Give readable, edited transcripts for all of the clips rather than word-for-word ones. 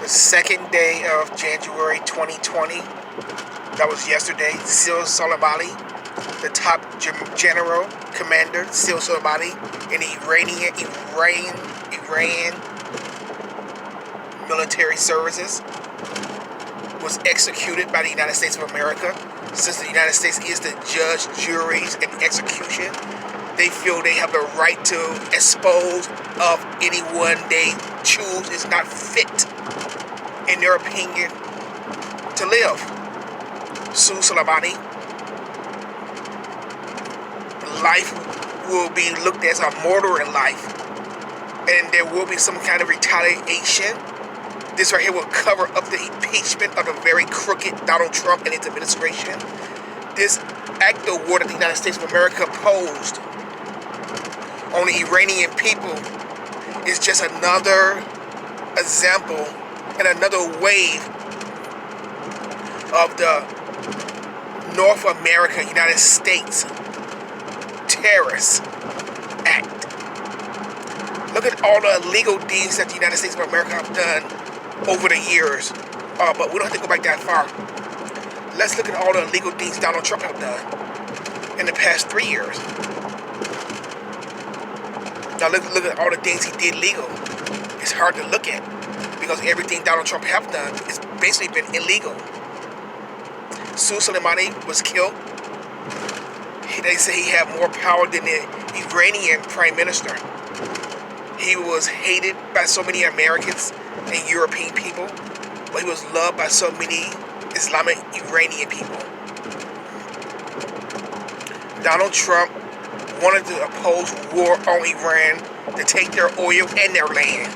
second day of January 2020. That was yesterday. Sil Soleimani, the top general commander, Sil Soleimani, in the Iran military services, was executed by the United States of America. Since the United States is the judge, juries, and execution, they feel they have the right to expose of anyone they choose is not fit, in their opinion, to live. Sil Soleimani, life will be looked at as a murder in life, and there will be some kind of retaliation. This right here will cover up the impeachment of the very crooked Donald Trump and his administration. This act of war that the United States of America posed on the Iranian people is just another example and another wave of the North America, United States terrorist act. Look at all the illegal deeds that the United States of America have done over the years. But we don't have to go back that far. Let's look at all the illegal deeds Donald Trump have done in the past 3 years. Now look at all the things he did legal. It's hard to look at because everything Donald Trump have done has basically been illegal. Sil Soleimani was killed. They say he had more power than the Iranian prime minister. He was hated by so many Americans and European people, but he was loved by so many Islamic Iranian people. Donald Trump wanted to oppose war on Iran to take their oil and their land.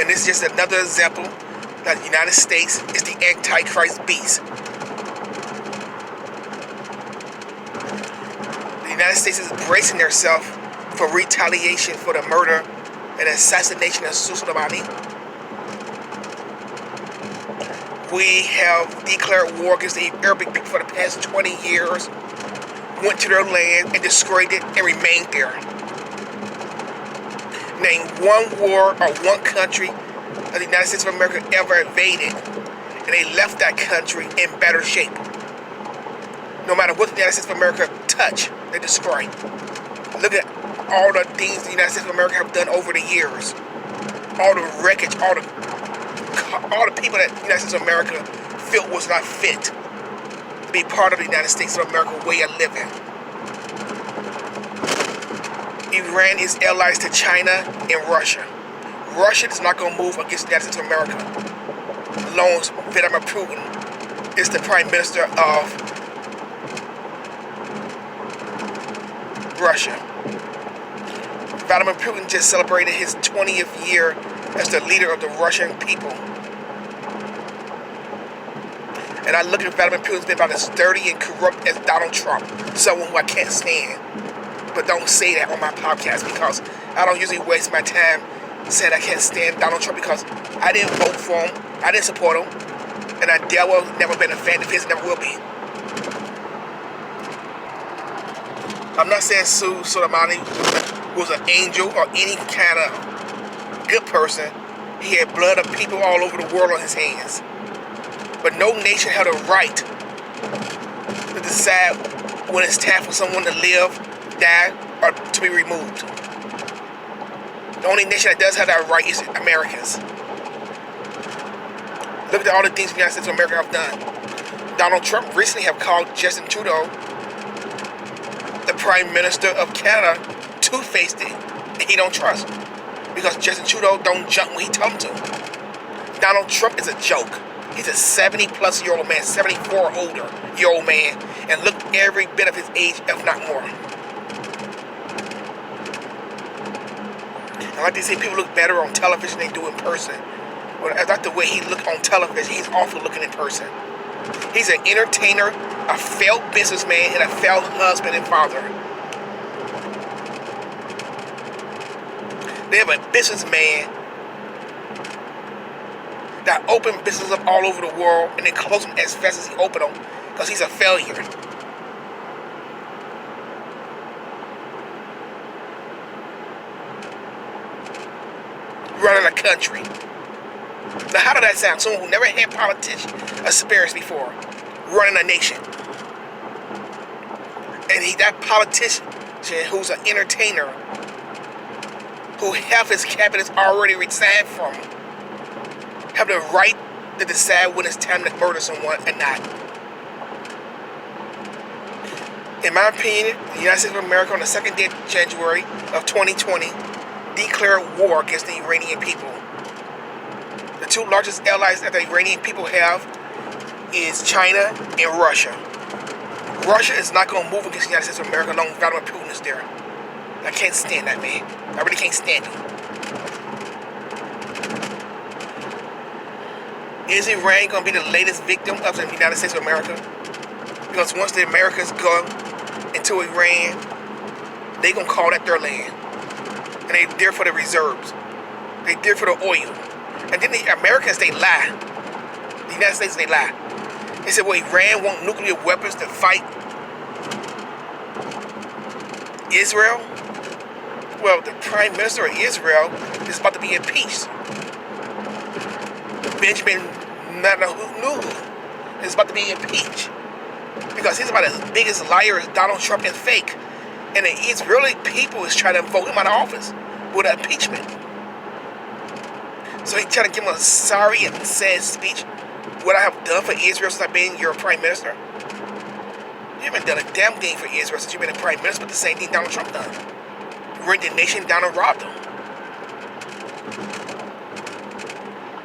And this is just another example that the United States is the Antichrist beast. The United States is bracing themselves for retaliation for the murder and assassination of Sil Soleimani. We have declared war against the Arabic people for the past 20 years, went to their land and destroyed it and remained there. Name one war or one country that the United States of America ever invaded and they left that country in better shape. No matter what the United States of America touch, they destroy. Look at all the things the United States of America have done over the years. All the wreckage, all the people that the United States of America felt was not fit to be part of the United States of America way of living. Iran is allies to China and Russia. Russia is not going to move against the United States of America. Long as Vladimir Putin is the prime minister of Russia. Vladimir Putin just celebrated his 20th year as the leader of the Russian people. And I look at Vladimir Putin's been about as dirty and corrupt as Donald Trump, someone who I can't stand. But don't say that on my podcast because I don't usually waste my time saying I can't stand Donald Trump because I didn't vote for him, I didn't support him, and I never been a fan of his, never will be. I'm not saying Sil Soleimani was an angel or any kind of good person. He had blood of people all over the world on his hands. But no nation had a right to decide when it's time for someone to live, die, or to be removed. The only nation that does have that right is Americans. Look at all the things the United States of America have done. Donald Trump recently have called Justin Trudeau, the Prime Minister of Canada, two-faced it, and he don't trust. Because Justin Trudeau don't jump when he tell him to. Donald Trump is a joke. He's a 70-plus-year-old man, 74 or older-year-old man, and look every bit of his age, if not more. And like they say, people look better on television than they do in person. Well, that's the way he look on television. He's awful looking in person. He's an entertainer, a failed businessman, and a failed husband and father. They have a businessman that opened businesses up all over the world and then close them as fast as he opened them because he's a failure. running a country. Now, how did that sound? Someone who never had politician experience before, running a nation. And that politician who's an entertainer, who half his cabinet's already resigned from him, have the right to decide when it's time to murder someone and not. In my opinion, the United States of America on the 2nd day of January of 2020 declared war against the Iranian people. The two largest allies that the Iranian people have is China and Russia. Russia is not going to move against the United States of America as long as Vladimir Putin is there. I can't stand that man. I really can't stand him. Is Iran going to be the latest victim of the United States of America? Because once the Americans go into Iran, they're going to call that their land. And they're there for the reserves. They're there for the oil. And then the Americans, they lie. The United States, they lie. They said, well, Iran want nuclear weapons to fight Israel. Well, the Prime Minister of Israel is about to be impeached. Benjamin Netanyahu is about to be impeached. Because he's about as big as a liar as Donald Trump and fake. And the Israeli people is trying to vote him out of office with an impeachment. So he's trying to give him a sorry and sad speech. What I have done for Israel since I've been your prime minister. You haven't done a damn thing for Israel since you've been a prime minister, but the same thing Donald Trump done. Rent the nation down and robbed them.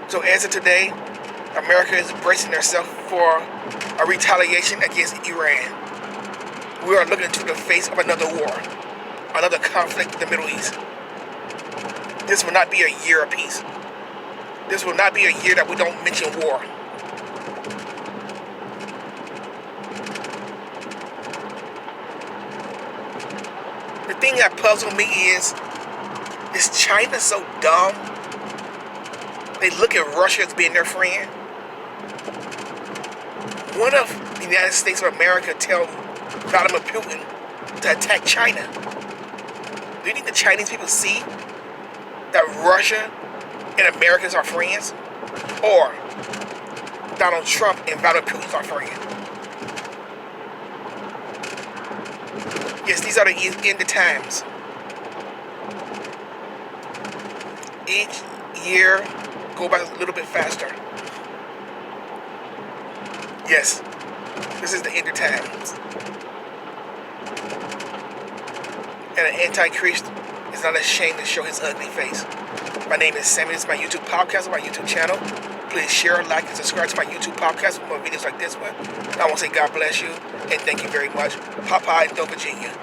So as of today, America is bracing herself for a retaliation against Iran. We are looking into the face of another war, another conflict in the Middle East. This will not be a year of peace. This will not be a year that we don't mention war. The thing that puzzles me is China so dumb? They look at Russia as being their friend. What if the United States of America tell Vladimir Putin to attack China? Do you think the Chinese people see that Russia and Americans are friends? Or Donald Trump and Vladimir Putin are friends? Yes, these are the end of times. Each year go by a little bit faster. Yes, this is the end of times. And an Antichrist is not ashamed to show his ugly face. My name is Sammy. This is my YouTube podcast on my YouTube channel. Please share, like, and subscribe to my YouTube podcast for more videos like this one. And I want to say God bless you and thank you very much. Papa in Virginia.